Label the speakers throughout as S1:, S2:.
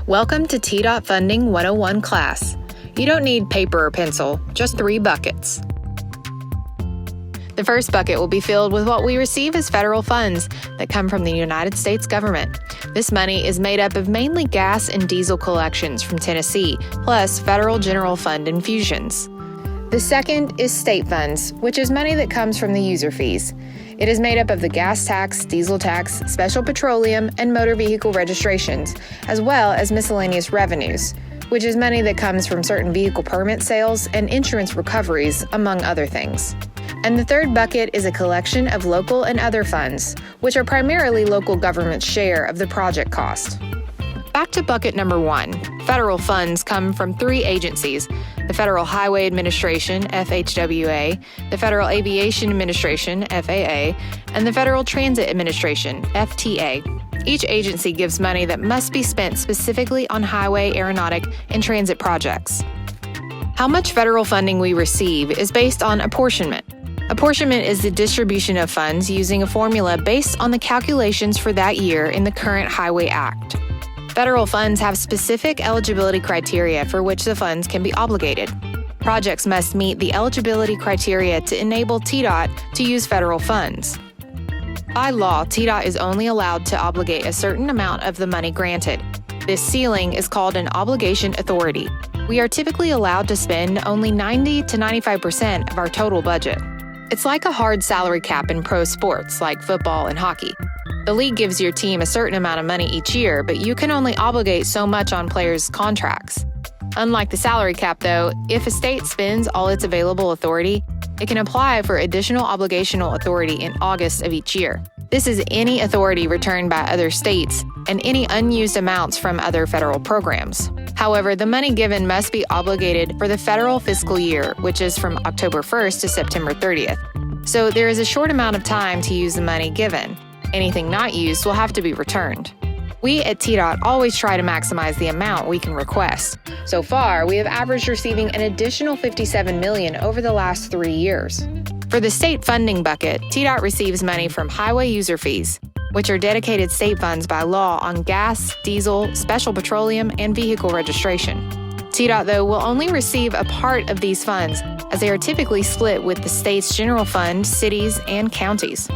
S1: Welcome to TDOT Funding 101 class. You don't need paper or pencil, just 3 buckets. The first bucket will be filled with what we receive as federal funds that come from the United States government. This money is made up of mainly gas and diesel collections from Tennessee, plus federal general fund infusions. The second is state funds, which is money that comes from the user fees. It is made up of the gas tax, diesel tax, special petroleum, and motor vehicle registrations, as well as miscellaneous revenues, which is money that comes from certain vehicle permit sales and insurance recoveries, among other things. And the third bucket is a collection of local and other funds, which are primarily local government's share of the project cost. Back to bucket number 1. Federal funds come from 3 agencies: the Federal Highway Administration, FHWA, the Federal Aviation Administration, FAA, and the Federal Transit Administration, FTA. Each agency gives money that must be spent specifically on highway, aeronautic, and transit projects. How much federal funding we receive is based on apportionment. Apportionment is the distribution of funds using a formula based on the calculations for that year in the current Highway Act. Federal funds have specific eligibility criteria for which the funds can be obligated. Projects must meet the eligibility criteria to enable TDOT to use federal funds. By law, TDOT is only allowed to obligate a certain amount of the money granted. This ceiling is called an obligation authority. We are typically allowed to spend only 90 to 95% of our total budget. It's like a hard salary cap in pro sports like football and hockey. The league gives your team a certain amount of money each year, but you can only obligate so much on players' contracts. Unlike the salary cap, though, if a state spends all its available authority, it can apply for additional obligational authority in August of each year. This is any authority returned by other states and any unused amounts from other federal programs. However, the money given must be obligated for the federal fiscal year, which is from October 1st to September 30th. So there is a short amount of time to use the money given. Anything not used will have to be returned. We at TDOT always try to maximize the amount we can request. So far, we have averaged receiving an additional $57 million over the last 3 years. For the state funding bucket, TDOT receives money from highway user fees, which are dedicated state funds by law on gas, diesel, special petroleum, and vehicle registration. TDOT, though, will only receive a part of these funds, as they are typically split with the state's general fund, cities, and counties.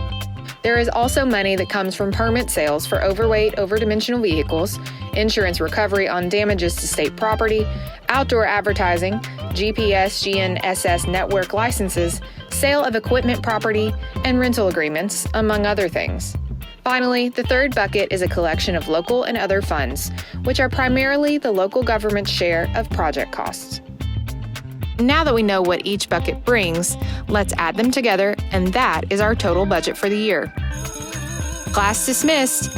S1: There is also money that comes from permit sales for overweight, overdimensional vehicles, insurance recovery on damages to state property, outdoor advertising, GPS, GNSS network licenses, sale of equipment property, and rental agreements, among other things. Finally, the third bucket is a collection of local and other funds, which are primarily the local government's share of project costs. Now that we know what each bucket brings, let's add them together, and that is our total budget for the year. Class dismissed.